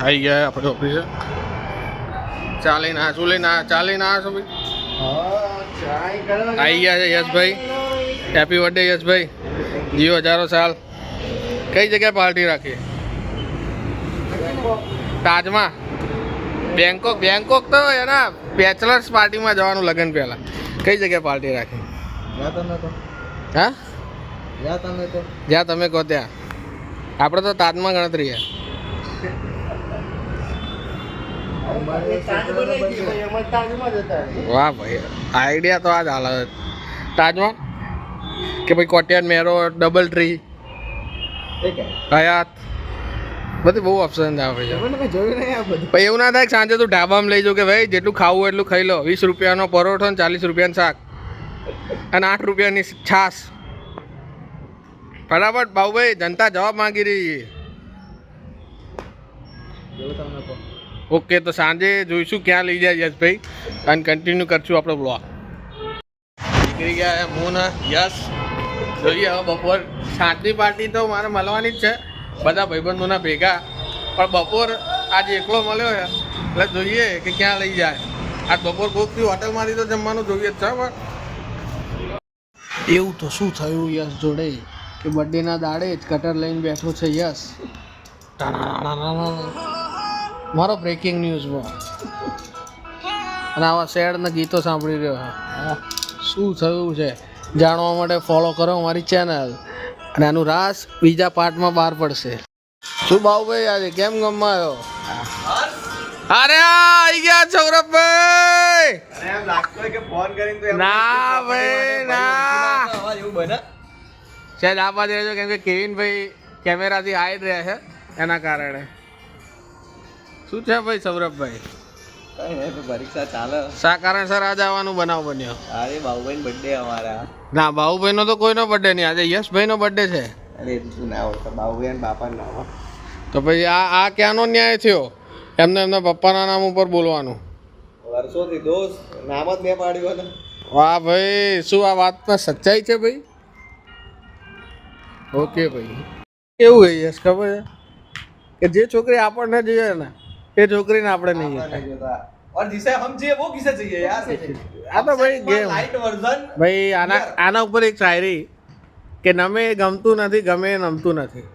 આવી ગયા આપણે ઓફિસે. ચાલીને આ શું લઈને આ ચાલીને આ છો ભાઈ? આવી ગયા છે યશભાઈ. હેપી બર્થડે યશભાઈ, જીઓ હજારો સાલ. કઈ જગ્યાએ પાર્ટી રાખી? તાજમાં? બેંકોક? બેંકોક તો એના બેચલર્સ પાર્ટીમાં જવાનું લગ્ન પહેલાં. કઈ જગ્યાએ પાર્ટી રાખી? હા, જ્યાં તમે કહો ત્યાં. આપણે તો તાજમાં ગણતરી છે. વાહ ભાઈ, આઈડિયા તો આ જ હાલ તાજમાં કે ભાઈ કોટિયાન મેરો, ડબલ ટ્રી, હયાત, બધી બહુ ઓપ્શન આવે છે. ભાઈ એવું ના થાય કે સાંજે તું ઢાબામાં લઈ જાઉં કે ભાઈ જેટલું ખાવું એટલું ખાઈ લો. 20 રૂપિયાનો પરોઠો ને 40 રૂપિયાનું શાક અને 8 રૂપિયાની છાશ. ફટાફટ બાબુભાઈ, જનતા જવાબ માંગી રહી છે. ઓકે, તો સાંજે જોઈશું ક્યાં લઈ જાય યશભાઈ અને કન્ટિન્યુ કરશું આપણો બ્લોગ. નીકળી ગયા હું ને યશ. જોઈએ હવે બપોર સાંજની પાર્ટી તો મારે મળવાની જ છે, બધા ભાઈબંધોના ભેગા. પણ બપોર આજે એકલો મળ્યો છે એટલે જોઈએ કે ક્યાં લઈ જાય. આજ બપોર કોકથી હોટલમાંથી તો જમવાનું જોઈએ જ છે. પણ એવું તો શું થયું યશ જોડે કે બર્થડેના દાડે જ કટર લઈને બેઠો છે યશ. મારો બ્રેકિંગ ન્યૂઝમાં અને આવા સેડના ગીતો સાંભળી રહ્યો છે. શું થયું છે જાણવા માટે ફોલો કરો અમારી ચેનલ, અને આનું રાસ બીજા પાર્ટમાં બહાર પડશે. શું બાબુભાઈ આજે કેમ ગમમાં આવ્યો? અરે આવી ગયા સૌરભભાઈ. ના ભાઈ ના, શાયદ આ બાજુ રહેજો કેમ કે કેવિનભાઈ કેમેરાથી હાઈડ રહ્યા છે એના કારણે. શું છે ભાઈ સૌરભભાઈ? કઈ નહીં, પરીક્ષા ચાલે. શા કારણસર આજે આવવાનું બનાવ બન્યો? અરે બાબુભાઈ બર્થડે અમારા. ના, બાબુભાઈનો તો કોઈનો બર્થડે નહીં, આજે યશભાઈનો બર્થડે છે. અરે તું ના ઓળખતા બાબુભાઈ અને બાપા ના. તો ભાઈ આ ક્યાંનો ન્યાય થયો એમના પપ્પાના નામ ઉપર બોલવાનું? વર્ષોથી દોસ્ત નામ જ મેં પાડ્યું ને. વાહ ભાઈ, શું આ વાતમાં સચ્ચાઈ છે ભાઈ? ઓકે ભાઈ, કેવું છે યશ ખબર છે કે જે છોકરી આપણને જોઈએ ને એ છોકરીને આપણે નહીં જોતા. और जिसे हम चाहिए वो किसे चाहिए यार? આ તો ભાઈ ગેમ. लाइट वर्जन ભાઈ આના ઉપર એક શાયરી કે નમે એ ગમતું નથી, ગમે એ નમતું નથી.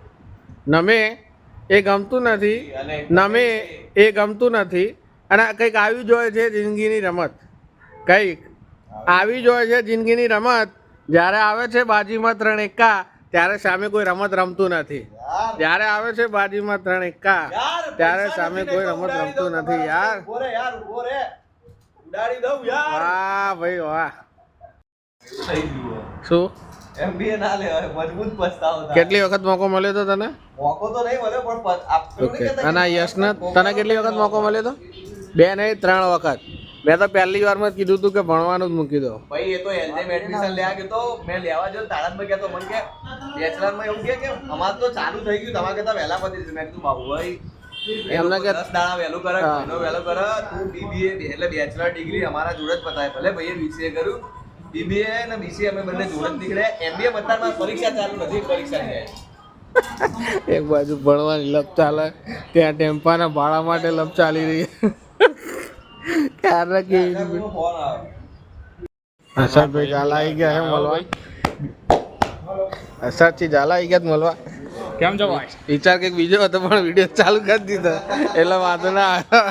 નમે એ ગમતું નથી, નમે એ ગમતું નથી. અને કંઈક આવી જોઈએ છે જિંદગીની રમત, કંઈક આવી જોઈએ છે જિંદગીની રમત. જ્યારે આવે છે બાજીમાં 3 એક્કા ત્યારે સામે કોઈ રમત રમતું નથી. જ્યારે આવે છે બાજીમાં 3 એક્કા ત્યારે સામે કોઈ રમત રમતું નથી યાર. ઉડાડી દઉં યાર. વાહ ભાઈ વાહ. થઈ ગયું. શું MBA ના લેવાય, મજબૂત પસ્તાવો થાય. કેટલી વખત મોકો મળ્યો તો તને? મોકો તો નહીં મળ્યો પણ ઓકે. અને યશને તને કેટલી વખત મોકો મળ્યો તો? 2 નહીં 3 વખત. મેં તો પહેલી વારમાં જ કીધું હતું કે ભણવાનું જ મૂકી દો. ભાઈ એ તો એલજેમ એડમિશન લેવા ગયો તો મેં લેવા જો તાળામાં ગયા તો મને કે બેચલરમાં એવું કે અમાર તો ચાલુ થઈ ગયું, તમારે કરતા વહેલા પતી જશે. મેં કીધું બાબુ ભાઈ એમને કે 10 દાડા વહેલું કરે, મહિનો વહેલો કરે. તું BBA એટલે બેચલર ડિગ્રી અમારા જોડે જ પતાય. ભલે ભાઈએ BCA કર્યું, BBA અને BCA અમે બંને જોડે જ નીકળ્યા. MBA બધામાં પરીક્ષા ચાલુ નથી, પરીક્ષા નહીં. એક બાજુ ભણવાની લપ ચાલે, ત્યાં ટેમ્પાના ભાડા માટે લપ ચાલી રહી છે. ક્યારે કેવી ફોન આવે. હર્ષદભાઈ ઝાલા આવી ગયા છે મળવા. હર્ષદથી ઝાલા આવી ગયા મળવા. કેમ છો ભાઈ? વિચાર કંઈક બીજો હતો પણ વિડીયો ચાલુ કરી દીધો એટલે વાંધો ના આવ્યો.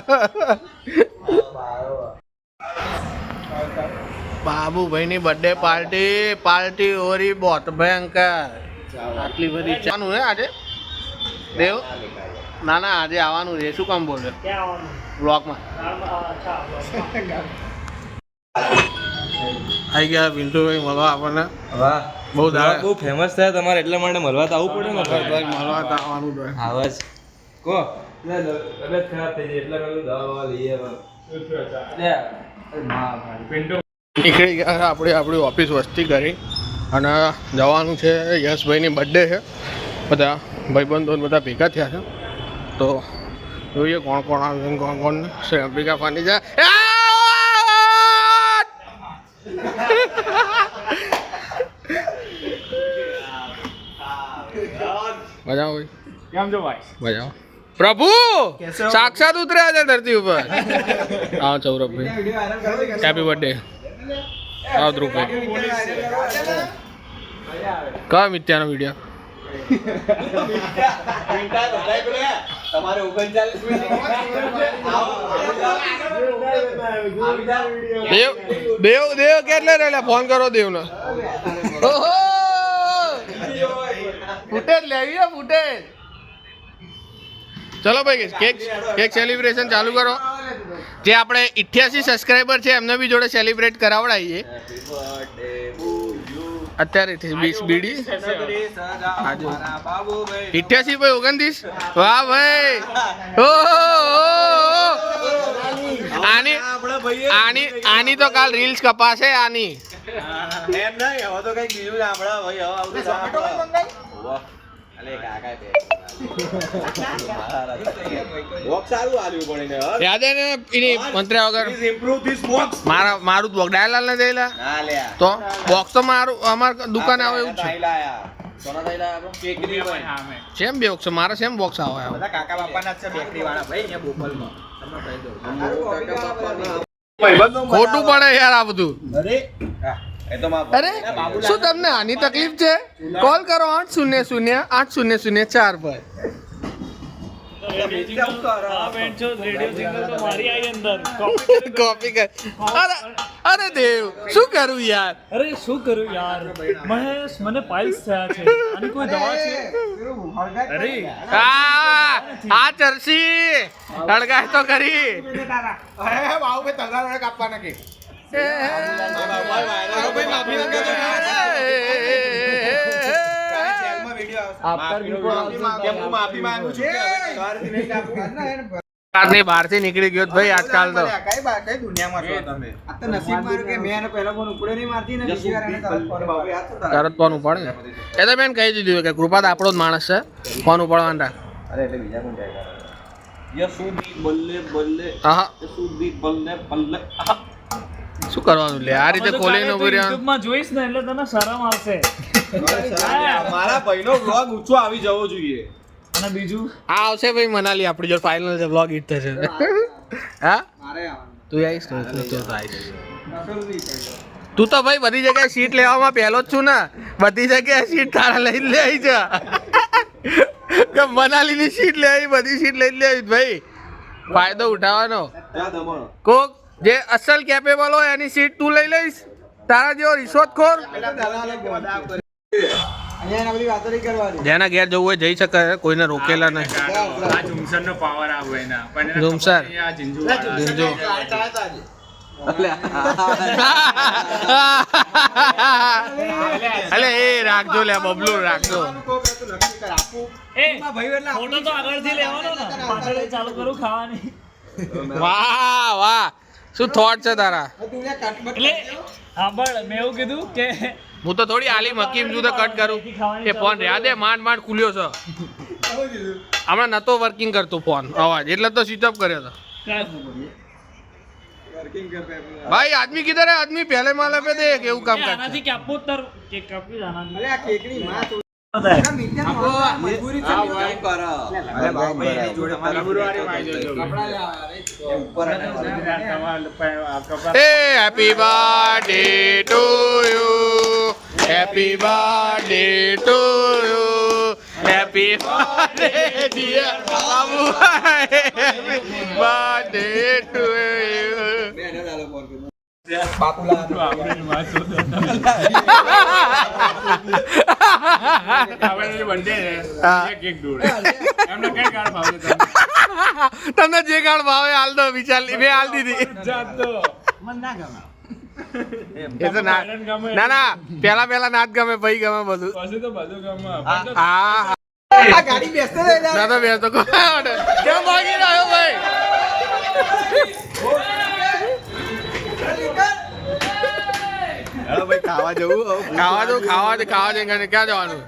બાબુભાઈની બર્થડે પાર્ટી ઓરી બહોત ભયંકર. આટલી બધી ચાનું હે આજે દેવ? ના ના, આજે આવવાનું છે. શું કામ બોલ્યો બ્લોગમાં? આવી ગયા પિન્ટુભાઈ મળવા આપણને. વાહ, બહુ દાડા બહુ ફેમસ થયા તમારે એટલા માટે મળવા તો આવવું પડે ને. ભાઈ મળવા તો આવવાનું તો આવાજ કો તબિયત ખરાબ થઈ જાય એટલે મેં દવા લઈએ. નીકળી ગયા આપણી ઓફિસ વસ્તી કરી અને જવાનું છે. યશભાઈની બર્થડે છે, બધા ભાઈબંધો બધા ભેગા થયા છે. તો જોઈએ કોણ કોણ આવે છે, કોણ કોણ ભેગા ફાની જાય. મજા ભાઈ? કેમ છો ભાઈ? મજા. પ્રભુ સાક્ષાત ઉતર્યા છે ધરતી ઉપર. હા સૌરભભાઈ હેપી બર્થડે. આવ ધ્રુવભાઈ કયો મિત્યાનો વિડીયો? તમારે 39 દેવ દેવ દેવ કેટલે રહેલા? ફોન કરો દેવને. ઓહો ફૂટેજ લેવી છે ફૂટેજ. ચલો ભાઈ કેક સેલિબ્રેશન ચાલુ કરો. જે આપણે 88 સબસ્ક્રાઈબર છે એમને બી જોડે સેલિબ્રેટ કરાવડાવીએ. અત્યારે 20 બીડી 88 ભાઈ 29. વાહ ભાઈ. આની આની આની તો કાલ રીલ્સ કપાશે આની. એમ નહીં, હવે તો કઈક બીજું સાંભળો ભાઈ. હવે આવું તો સાંભળો. અલે કાકા બે બોક્સ સારું આલ્યું પણ એને. યાદ હે ને એની મંત્ર્યા વગર ઇમ્પ્રૂવ ધીસ બોક્સ. મારું ડાયલાલ ને દેલા ના લ્યા તો બોક્સ તો મારું અમાર દુકાને આવે એવું છે. સોના થઈલા આપણો કેકરી ભાઈ. સેમ બોક્સ મારે સેમ બોક્સ આવે. બધા કાકા બાપાના જ છે બેકરી વાળા ભાઈ અહીંયા બોપલમાં. તમને કહી દઉં. ખોટું પડે યાર આ બધું. અરે એ તો માં અરે શું તમને આની તકલીફ છે? કોલ કરો 800 પર. કોપી કર. અરે દેવ શું કરું યાર? અરે શું કરું યાર મહેશ, મને પાઇલ્સ થયા છે. આની કોઈ દવા છે? અરે આ ચરસી હળગાય તો કરી. બહારથી નીકળી ગયો ભાઈ આજકાલ તો. કઈ દુનિયામાં છો તમે? આ તો નસીબ મારું કે મેં એનો પહેલો ફોન ઉપડ્યો નહીં મારતી ને બીજી વાર એને તરત ફોન ઉપાડે ને. એ તો બેન કહી દીધું કે કૃપાત આપણો જ માણસ છે, ફોન ઉપાડવાનું રાખ. અરે એટલે બીજા કોણ જાય? યસુદી બલ્લે બલ્લે હા યસુદી બલ્લે બલ્લે. શું કરવાનું લે આ રીતે ખોલીને ઉભી રહેવાનું. YouTube માં જોઈશ ને એટલે તને શરમ આવશે. મારા ભાઈનો વ્લોગ ઊંચો આવી જવો જોઈએ. અને બીજું આ આવશે ભાઈ મનાલી આપણી જો ફાઇનલ છે વ્લોગ હિટ થશે. હા મારે આવવાનું. તું આવીશ ને તું તો આવીશ. તું તો ભાઈ બધી જગ્યાએ સીટ લેવામાં પહેલો જ છું ને. બધી જગ્યાએ સીટ તારા લઈને લે આવી છે. કે મનાલીની સીટ લે આવી, બધી સીટ લઈને લે આવી ભાઈ. ફાયદો ઉઠાવવાનો. જા દમણ. કોક જે અસલ કેપેબલ હોય એની સીટ તું લઈ લઈશ. તારા જેવો રિશ્વતખોર જેના ઘેર જવું હોય જઈ શકે, કોઈને રોકેલા નહીં. આ ઝુમસરનો પાવર આવે એના પણ એના ઝુમસર. company આ ઝીંઝુ ઝીંઝુ. અલે એ રાખજો લે બબલું રાખજો. એ ફોટો તો આગળથી લેવાનો ને, પાછળથી ચાલુ કરું ખાવાની. વાહ વાહ શું થોટ છે તારા. એટલે સાંભળ, મેં એવું કીધું કે હું તો થોડી આલી મકીમ છું તો કટ કરું. એ ફોન રહ્યા દે માંડ ખુલ્યો છે. હમણાં નતો વર્કિંગ કરતો ફોન અવાજ એટલે તો સ્વિચ ઓફ કર્યો હતો. भाई आदमी किधर है? आदमी पहले माले पे देख એવું કામ કરતા. આનાથી કે આપો તર કે કાપી આનાથી. અરે આ કેકની માં તો મજબૂરી આ વાય કર. અરે ભાઈ એની જોડે ફેબ્રુઆરી માં આવજો કપડા લે ઉપર Hey, happy birthday to you. Happy birthday to you. Happy birthday dear Babu. Happy birthday to you. બેને ડાલો ફોન કર. તમને જે કાર્ડ ભાવે હાલ દો વિચાર મેં હાલ દીધી. એ તો ના ના પેલા નાચ ગમે પછી ગમે બધું. હા આ ગાડી બેસતો રહે ના તો બેસતો કેમ ભાગી રહ્યો ભાઈ? હેલો ભાઈ ખાવા જવું. ખાવા ક્યાં જવાનું?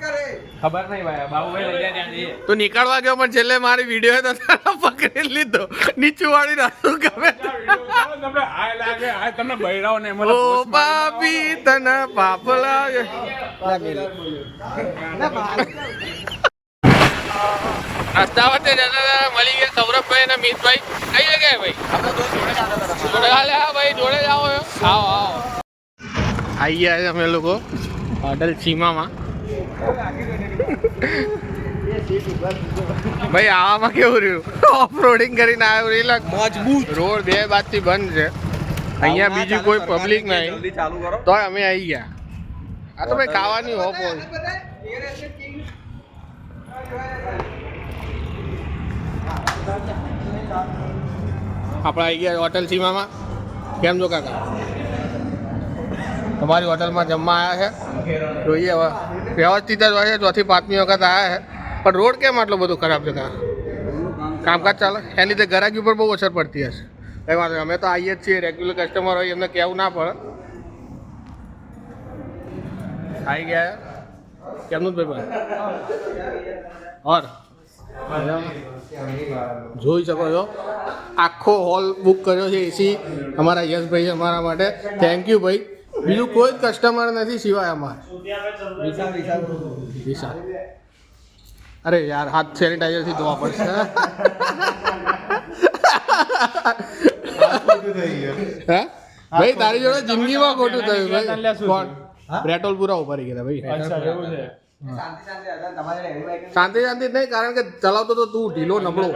ખબર નહીં ભાઈ બાબુભાઈ લઈ જાય ત્યાં તું નીકળવા ગયો પણ છેલ્લે મારી વિડીયો તો તારા પકડી લીધો નીચું વાળી રાતું ગમે. તમને હાય લાગે હાય તમને બૈરાઓ ને ઓ પાપી તને પાપ લાગે. રસ્તા વચ્ચે જતા હતા મળી ગયા સૌરભભાઈ અને મિતભાઈ. કઈ જગ્યાએ ભાઈ? આપણે તો જોડે જ આવતા હતા. જોડે હા ભાઈ જોડે જ આવો આવો આવો. આવી ગયા છે અમે લોકો હોટલ સીમામાં. ભાઈ આવામાં કેવું રહ્યું? ઓફરોડિંગ કરીને આવ્યો રિલેક્સ મજબૂત. રોડ બે બાજથી બંધ છે, અહીંયા બીજી કોઈ પબ્લિક નહીં, જલ્દી ચાલુ કરો. તોય અમે આવી ગયા. આ તો ભાઈ ખાવાની હોપ હોય. આપણે આવી ગયા હોટલ સીમામાં. કેમ છો કાકા? તમારી હોટલમાં જમવા આવ્યા છે? જોઈએ હવે વ્યવસ્થિત જ હોય છે, ચોથી પાંચમી વખત આવ્યા છે, પણ રોડ કેમ આટલો બધો ખરાબ છે? કામકાજ ચાલે એની લીધે ગ્રાહકી ઉપર બહુ અસર પડતી હશે. કંઈ વાંધો નહીં, અમે તો આવીએ જ છીએ, રેગ્યુલર કસ્ટમર હોય એમને કહેવું ના પડે. આવી ગયા કેમનું ભાઈ? ઓર જોઈ શકો છો આખો હોલ બુક કર્યો છે એસી અમારા યશભાઈ અમારા માટે. થેન્ક યુ ભાઈ. બીજું કોઈ જ કસ્ટમર નથી સિવાય અમારે. વિશાલ અરે યાર હાથ સેનિટાઈઝરથી ધોવા પડશે. હા ભાઈ તારી જોડે જિંદગીમાં ખોટું થયું ભાઈ. કોણ? પેટ્રોલ પૂરા ઉભા રહી ગયા ભાઈ. શાંતિ શાંતિ જ નહીં, કારણ કે ચલાવતો તો તું ઢીલો નબળો.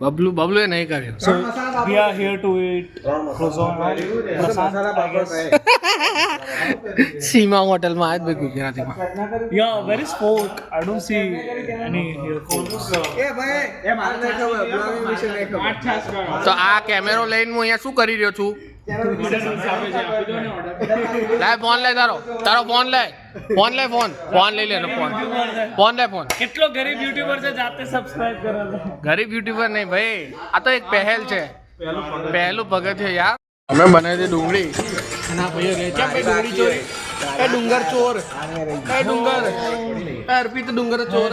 બબલુ બબલુ એ નહીં કર્યું. So we are here to eat croissant. Prasad, I guess. સીમા હોટલમાં આજ ભાઈ ગુજરાતીમાં. Yeah, where is fork? I don't see any here forks. તો આ કેમેરો લઈને હું અહીંયા શું કરી રહ્યો છું? લાય ફોન લે તારો ફોન લે ફોન લઈ લે ફોન લે. કેટલો ગરીબ યુટ્યુબર છે જાતે સબસ્ક્રાઇબ કરે છે. ગરીબ યુટ્યુબર નહીં ભાઈ, આ તો એક પહેલ છે, પહેલું પગથિયું છે યાર. અમે બનાવી હતી ડુંગળી અને આ ભાઈઓ લે છે ભાઈ ડુંગળી ચોરી. એ ડુંગર ચોર, એ ડુંગર, એ અર્પિત ડુંગર ચોર.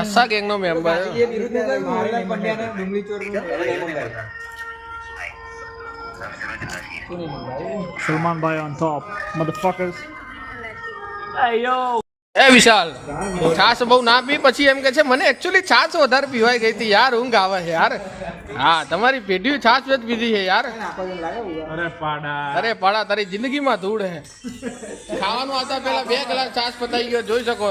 હસ્સા ગેંગનો member. Salman Bhai on top, motherfuckers. Hey yo. એ વિશાલ છાશ બહુ ના પી, પછી એમ કે છે મને એકચ્યુઅલી છાશ વધારે પીવાઈ ગઈ હતી યાર, ઊંઘ આવે છે યાર. હા તમારી પેઢી છાશ જ પીધી છે યાર. અરે પાડા તારી જિંદગીમાં ધૂળ હે. ખાવાનું આવતા પહેલા 2 કલાક છાશ પતાઈ ગયો, જોઈ શકો.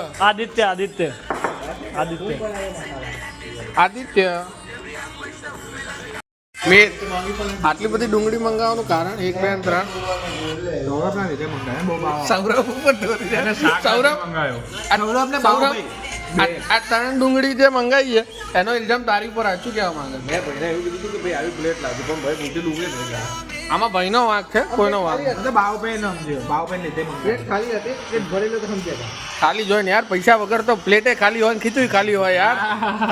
Aditya. મેં આટલી બધી ડુંગળી મંગાવવાનું કારણ 1 2 3 સૌરભ ઉપર દોરી છે. સૌરભ આ 3 ડુંગળી જે મંગાવી છે એનો ઇલ્ઝામ તારી ઉપર શું કહેવા માંગે? મેં ભાઈને એવું કીધું હતું કે ભાઈ આવી પ્લેટ લાવજો, પણ ભાઈ મોટી ડુંગળી નહીં લાવી. આમાં ભાઈનો વાંક છે, કોઈનો વાંક નથી. ખાલી જોઈને યાર, પૈસા વગર તો પ્લેટે ખાલી હોય ને ખીચડી ખાલી હોય યાર.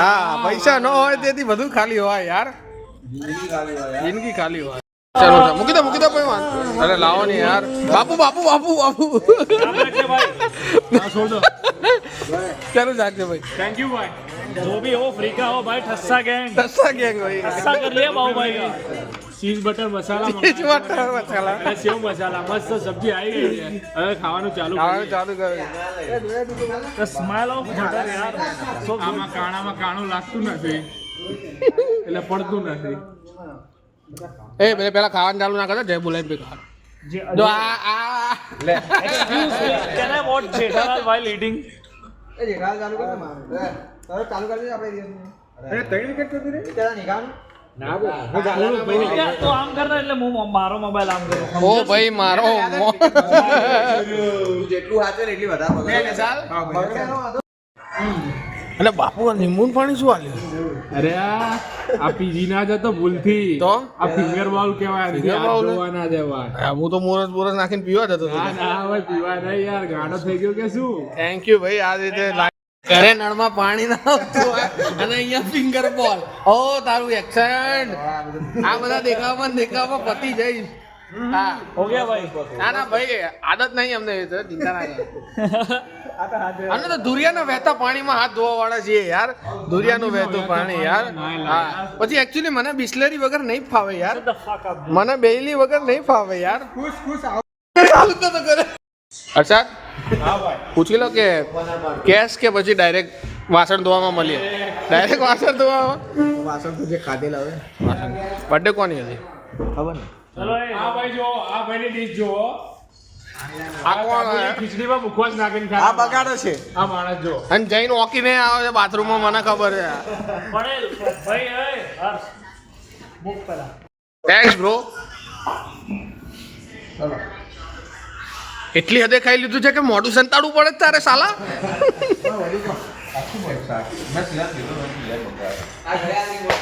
હા પૈસા ન હોય તેથી બધું ખાલી હોય યાર. જિંદગી ખાલી હોય. ચલો મૂકી દો ભાઈ વાંધો. અરે લાવો ને યાર. બાપુ ચાલો જાગજો ભાઈ. Thank you भाई. जो भी हो फ्री का हो भाई. ठस्सा गैंग ભાઈ. ठस्सा कर लिया बाबू भाई का. चीज बटर मसाला મસાલા अरे सेव मसाला मस्त सब्जी आई गई है. હવે ખાવાનું ચાલુ કરે. The smell of butter यार. So આમાં કાણું લાગતું નથી એટલે પડતું નથી. એ પેલા ખાવાનું ચાલુ ના કરતો, જય બોલાય પે ખા. જો આ excuse me, can I watch Jethalal while eating? તો આમ કરના એટલે હું મારો મોબાઈલ આમ કરું. ઓ ભાઈ મારો જેટલું વાંચે ને એટલી વધારે અને બાપુ લીંબુ પાણી શું આલ્યું? અરે આ પીજી ના જતો ભૂલથી તો આ ફિંગર બાઉલ કહેવાય. Finger bowl? જોવા ના જવાય. હું તો મોરસ નાખીને પીવા જતો હતો. ના ભાઈ પીવા નહીં યાર, ગાડો થઈ ગયો કે શું. થેન્ક યુ ભાઈ. આ રીતે ઘરે નળમાં પાણી ના આવતું હોય અને અહીંયા ફિંગર બોલ. ઓ તારું એક્સન્ટ. આ બધા દેખાવામાં પતી જઈશ. હા હો ગયા ભાઈ ના ના ભાઈ આદત નહીં અમને એ તો ચિંતા ના કરો અને તો દુરિયાના વહેતા પાણીમાં હાથ ધોવા વાળા છીએ યાર દુરિયાનું વહેતું પાણી યાર હા પછી એકચ્યુઅલી મને બિસ્લેરી વગર નહીં ફાવે યાર મને બેલી વગર નહીં ફાવે યાર ચાલુ તો કરે અર્ષાદ પૂછી લો કે કેશ કે પછી ડાયરેક્ટ વાસણ ધોવામાં મળીએ ડાયરેક્ટ વાસણ ધોવામાં વાસણ તો જે ખાધેલા હવે બર્થડે કોની હતી ખબર ને ચલો એ આ ભાઈ જો આ ભાઈની ડીશ જો આ કોણ હે? ખીચડીમાં મુખવાસ નાખીને આ ખાય બગાડે છે આ માણસ જો અને જઈને ઓકીને આવે છે બાથરૂમમાં મને ખબર છે પડેલ ભાઈ એ હર્ષ મુક પેલા થેન્ક્સ બ્રો એટલી હદે ખાઈ લીધું છે કે મોઢું સંતાડવું પડે છે તારે સાલા આ ઘરે આવી